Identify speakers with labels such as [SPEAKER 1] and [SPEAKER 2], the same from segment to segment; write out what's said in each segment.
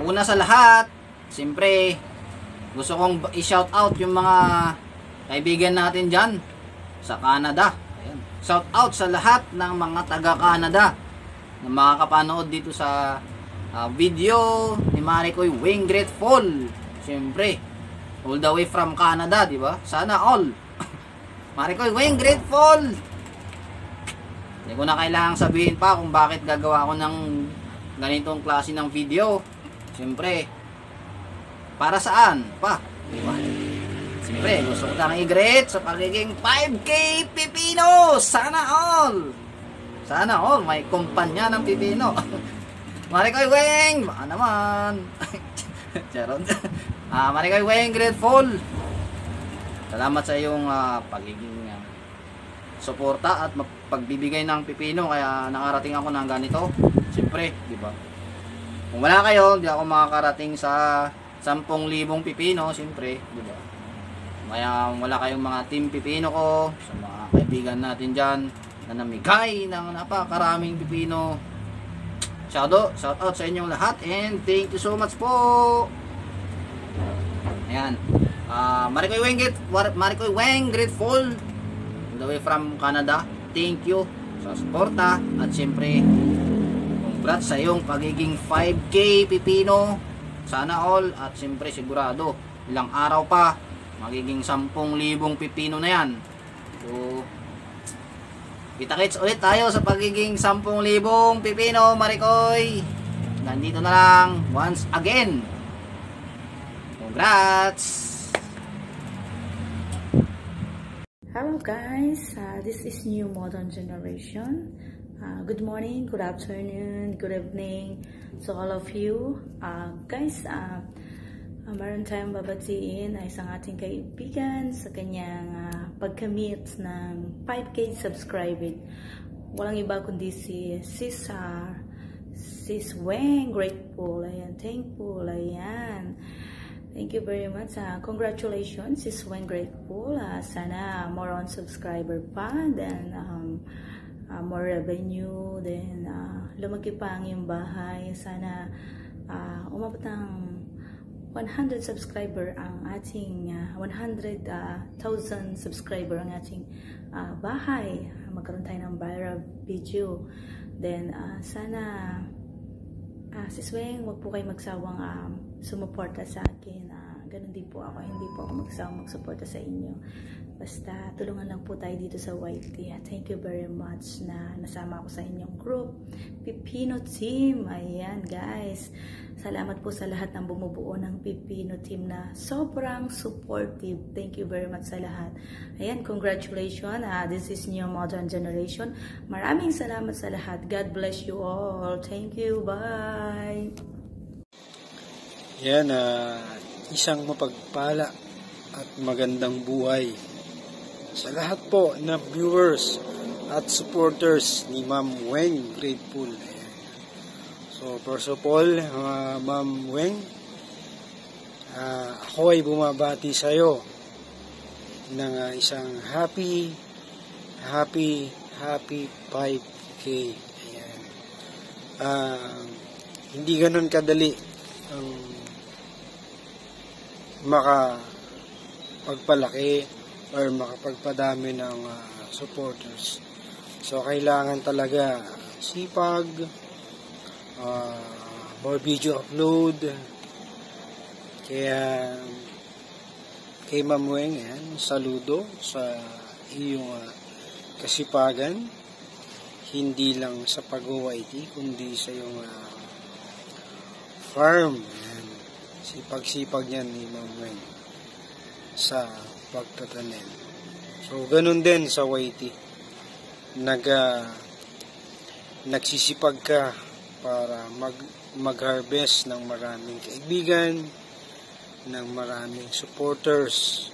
[SPEAKER 1] una sa lahat, siyempre, gusto kong i-shout out yung mga kaibigan natin dyan sa Canada. Ayan. Shout out sa lahat ng mga taga-Canada na makakapanood dito sa video ni Maricoy Weng Grateful. Siyempre, all the way from Canada, di ba? Sana all. Maricoy Weng Grateful. Hindi ko na kailangang sabihin pa kung bakit gagawa ko ng ganitong klase ng video. Siyempre, para saan pa? Diba? Siyempre, gusto ko lang i-greet sa pagiging 5K Pipino. Sana all. Sana all. May kumpanya ng Pipino. Maricoy Weng. Baka naman. Charon. Maricoy Weng Grateful. Salamat sa iyong pagiging suporta at pagbibigay ng pipino kaya nakarating ako ng ganito. Siyempre, di ba? Kung wala kayo, hindi ako makakarating sa 10,000 pipino, siyempre, di ba? Kaya wala kayong mga team pipino ko, sa mga kaibigan natin diyan na namigay ng napakaraming pipino. Shout out sa inyong lahat and thank you so much po. Ayan. Maricoy Weng Grateful all the way from Canada. Thank you sa suporta at siyempre congrats sa iyong pagiging 5K Pipino. Sana all at siyempre sigurado ilang araw pa magiging 10,000 Pipino na yan. So kita-kits ulit tayo sa pagiging 10,000 Pipino, Maricoy. Nandito na lang once again. Congrats!
[SPEAKER 2] Hello guys, this is New Modern Generation. Good morning, good afternoon, good evening to all of you. Guys, meron tayong babatiin ay isang ating kaibigan sa kanyang pagkamit ng 5K subscriber. Walang iba kundi si Sis Weng Grateful. Ayan, thankful. Ayan. Thank you very much. Congratulations, Sis Weng Grateful. Sana more on subscriber pa, then more revenue, then lumaki pa ang iyong bahay. Sana umabot ng 100 subscriber ang ating 100,000 subscriber ang ating bahay. Magkaroon tayo ng viral video. Then sana Sis Weng, wag po kayo magsawang sumuporta sa akin. Ganun din po ako. Hindi po ako magsawang magsuporta sa inyo. Basta tulungan lang po tayo dito sa YT. Thank you very much na nasama ako sa inyong group. Pipino Team. Ayan guys. Salamat po sa lahat ng bumubuo ng Pipino Team na sobrang supportive. Thank you very much sa lahat. Ayan, congratulations. This is New Modern Generation. Maraming salamat sa lahat. God bless you all. Thank you. Bye.
[SPEAKER 3] Yan, isang mapagpala at magandang buhay sa lahat po na viewers at supporters ni Ma'am Weng Grateful. So, first of all, Ma'am Weng, ako ay bumabati sa iyo ng isang happy 5K. Ayan. Hindi ganun kadali ang makapagpalaki or makapagpadami ng supporters. So, kailangan talaga sipag, more video upload. Kaya kay Ma'am Weng, saludo sa iyong kasipagan, hindi lang sa pag-YT kundi sa iyong farm. Sipag-sipag yan ni Ma'am Weng sa pagtatanim. So, ganun din sa YT. Nagsisipag ka para mag-harvest ng maraming kaibigan, ng maraming supporters,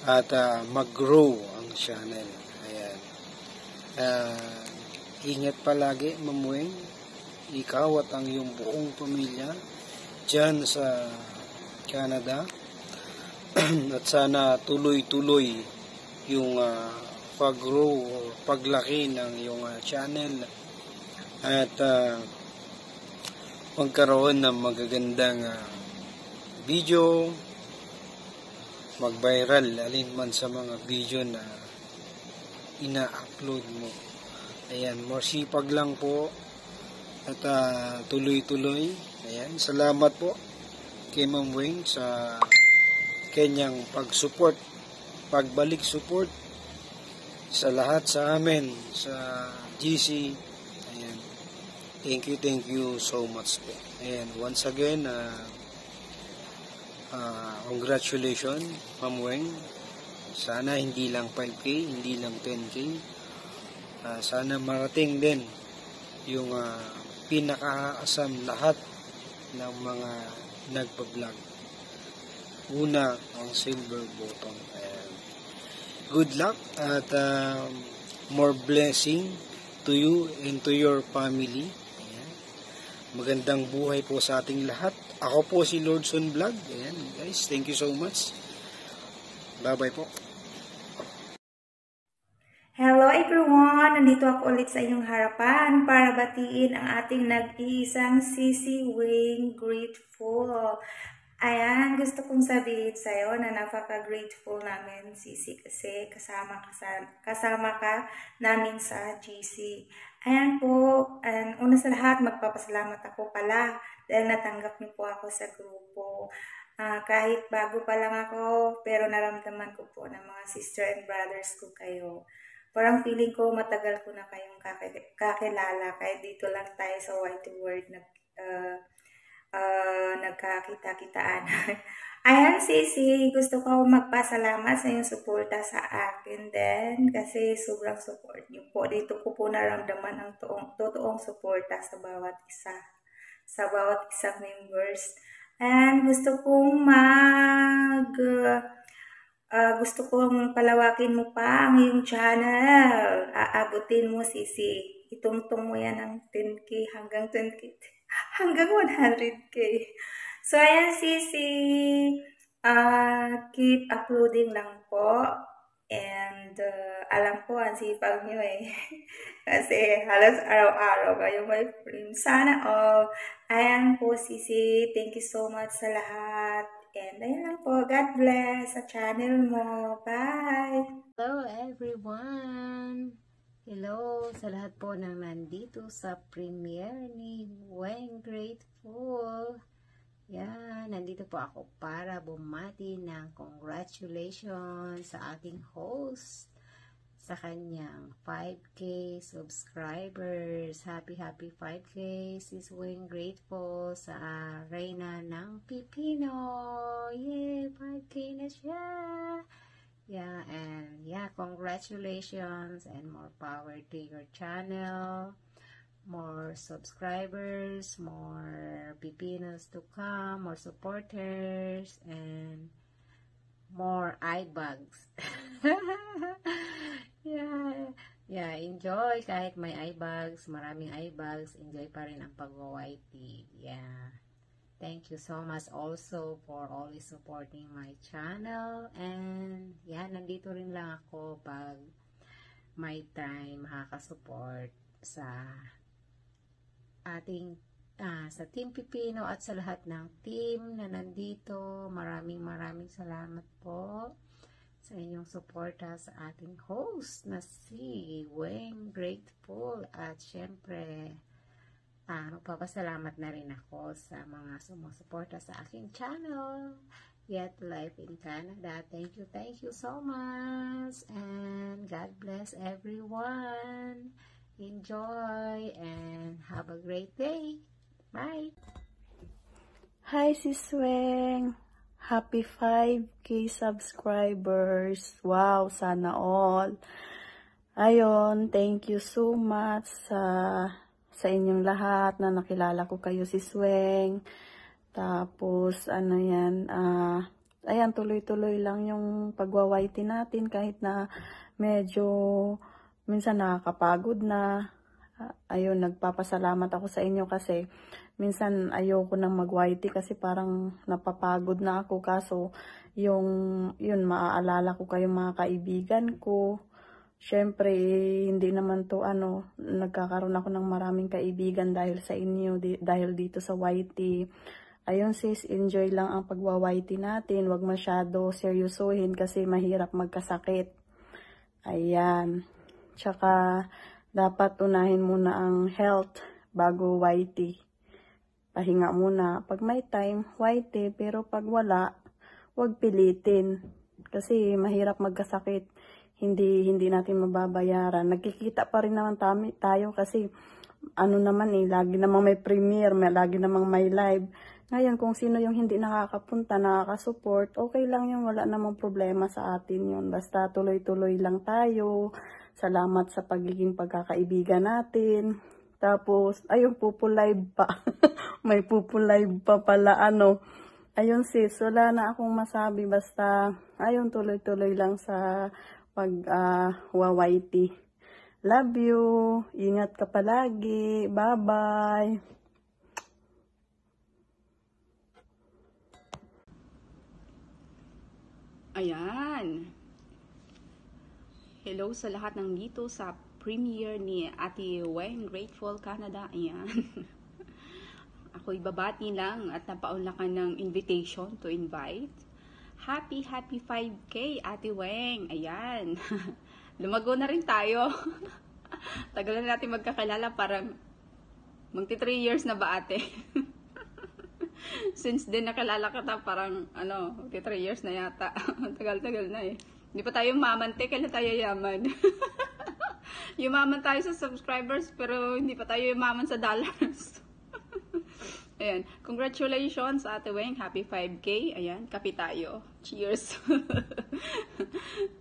[SPEAKER 3] at mag-grow ang channel. Ayan. Ingat palagi, Ma'am Weng, ikaw at ang iyong buong pamilya dyan sa Canada. At sana tuloy-tuloy yung pag-grow o paglaki ng iyong channel. At magkaroon ng magagandang video, mag-viral, alin man sa mga video na ina-upload mo. Ayan, more sipag lang po at tuloy-tuloy. Ayan, salamat po kay Ma'am Weng sa kanyang pagbalik support sa lahat sa amin sa GC. Ayan, thank you so much po. Ayan, once again, congratulations Ma'am Weng. Sana hindi lang 5K, hindi lang 10K. Sana marating din yung pinakaasam lahat ng mga nagpa-vlog. Una, ang silver button. Ayan. Good luck at more blessing to you and to your family. Ayan. Magandang buhay po sa ating lahat. Ako po si Lordson Vlog. Ayan, guys, thank you so much. Bye-bye po.
[SPEAKER 2] Hello everyone! Nandito ako ulit sa inyong harapan para batiin ang ating nag-iisang Sisi Weng Grateful. Ayan, gusto kong sabihin sa'yo na napaka-grateful namin, Sisi, kasi kasama ka namin sa GC. Ayan po, una sa lahat, magpapasalamat ako pala dahil natanggap niyo po ako sa grupo. Kahit bago pa lang ako, pero naramdaman ko po ng mga sister and brothers ko kayo. Parang feeling ko matagal ko na kayong kakilala, kahit dito lang tayo sa White World nagkakita-kitaan. Ayan, Sisi, gusto ko magpasalamat sa iyong suporta sa akin din kasi sobrang support niyo po. Dito ko po naramdaman ang totoong suporta sa bawat isang members. And gusto kong palawakin mo pa ang iyong channel. Aabutin mo, Sisi. Itungtong mo yan ng 10K hanggang 100K. So, ayan, Sisi. Keep uploading lang po. And alam ko, ang sipag nyo eh. Kasi halos araw-araw kayo may frame. Sana all. Ayan po, Sisi. Thank you so much sa lahat. And ayun lang po. God bless sa channel mo. Bye!
[SPEAKER 4] Hello everyone! Hello sa lahat po ng nandito sa premiere ni Weng Grateful. Yan, nandito po ako para bumati ng congratulations sa ating host sa kanyang 5K subscribers. Happy 5K, Sis Weng Grateful sa Reyna ng Pipino. Yay! 5K na siya! Yeah, and yeah, congratulations and more power to your channel. More subscribers, more Pipinos to come, more supporters, and more eye bags. Yeah, enjoy kahit may eye bags, maraming eye bags, enjoy pa rin ang pag-YT. Yeah. Thank you so much also for always supporting my channel. And yeah, nandito rin lang ako pag may time makakasupport sa ating sa Team Pipino at sa lahat ng team na nandito. Maraming salamat po sa inyong suporta sa ating host na si Weng Grateful. At syempre, magpapasalamat na rin ako sa mga sumusuporta sa aking channel, Yet Life in Canada. Thank you so much. And God bless everyone. Enjoy and have a great day. Bye.
[SPEAKER 2] Hi, Sis Weng. Happy 5K subscribers. Wow, sana all. Ayun, thank you so much sa inyong lahat na nakilala ko kayo, Sis Weng. Tapos, ayan, tuloy-tuloy lang yung pagwawaiti natin kahit na medyo minsan nakakapagod na. Ayun, nagpapasalamat ako sa inyo kasi minsan ayoko nang mag-YT kasi parang napapagod na ako. Kaso, yun, maaalala ko kayong mga kaibigan ko. syempre, hindi naman to nagkakaroon ako ng maraming kaibigan dahil sa inyo, dahil dito sa YT. Ayun sis, enjoy lang ang pagwa-YT natin. Huwag masyado seryosohin kasi mahirap magkasakit. Ayan. Tsaka, dapat unahin muna ang health bago YT. Pahinga muna. Pag may time, YT. Pero pag wala, huwag pilitin. Kasi mahirap magkasakit. Hindi natin mababayaran. Nagkikita pa rin naman tayo kasi lagi namang may premiere, lagi namang may live. Ngayon, kung sino yung hindi nakakapunta, nakakasupport, okay lang yun, wala namang problema sa atin yun. Basta tuloy-tuloy lang tayo. Salamat sa pagiging pagkakaibigan natin. Tapos, ayun, pupulive pa. May pupulive pa pala, Ayun sis, wala na akong masabi. Basta, ayun, tuloy-tuloy lang sa pag-YT. Love you. Ingat ka palagi. Bye-bye.
[SPEAKER 5] Ayan. Hello sa lahat ng dito sa premiere ni Ate Weng, Grateful Canada. Ayan. Ako'y babati lang at napaunlakan ng invitation to invite. Happy 5K, Ate Weng. Ayan. Lumago na rin tayo. Tagal na natin magkakilala, parang magti 3 years na ba, ate? Since din nakilala ka ta, parang, 3 years na yata. Tagal-tagal na eh. Hindi pa tayo mamante, kailan tayo yaman? Yumaman tayo sa subscribers, pero hindi pa tayo yumaman sa dollars. Ayan. Congratulations, Ate Weng. Happy 5K. Ayan. Kape tayo. Cheers.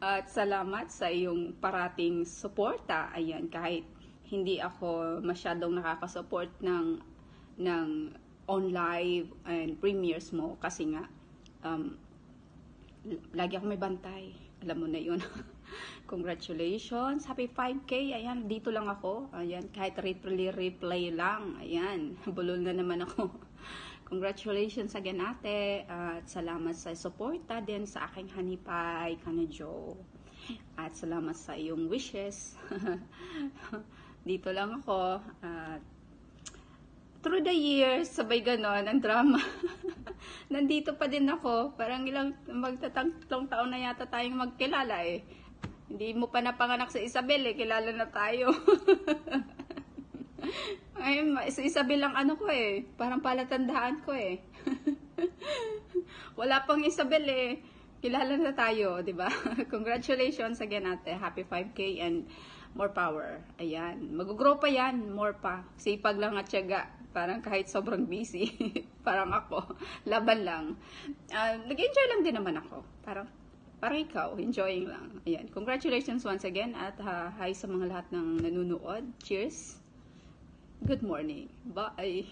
[SPEAKER 5] At salamat sa iyong parating suporta. Ayan. Kahit hindi ako masyadong nakakasupport ng on live and premieres mo kasi nga lagi ako may bantay, alam mo na yun. Congratulations, happy 5K. Ayan, dito lang ako, ayan, kahit replay lang, ayan, bulol na naman ako. Congratulations again, ate, at salamat sa suporta din sa aking honey pie, Kanajo, at salamat sa iyong wishes. Dito lang ako, at through the years, sabay ganon, ang drama. Nandito pa din ako. Parang magtatlong taon na yata tayong magkilala eh. Hindi mo pa napanganak sa Isabel eh. Kilala na tayo. Ay, sa Isabel ang ko eh. Parang palatandaan ko eh. Wala pang Isabel eh. Kilala na tayo, di ba? Congratulations again, ate. Happy 5K and more power. Ayan. Mag-grow pa yan. More pa. Sipag lang at tiyaga. Parang kahit sobrang busy. Parang ako. Laban lang. Nag-enjoy lang din naman ako. Parang ikaw. Enjoying lang. Ayan. Congratulations once again. At hi sa mga lahat ng nanunood. Cheers. Good morning. Bye.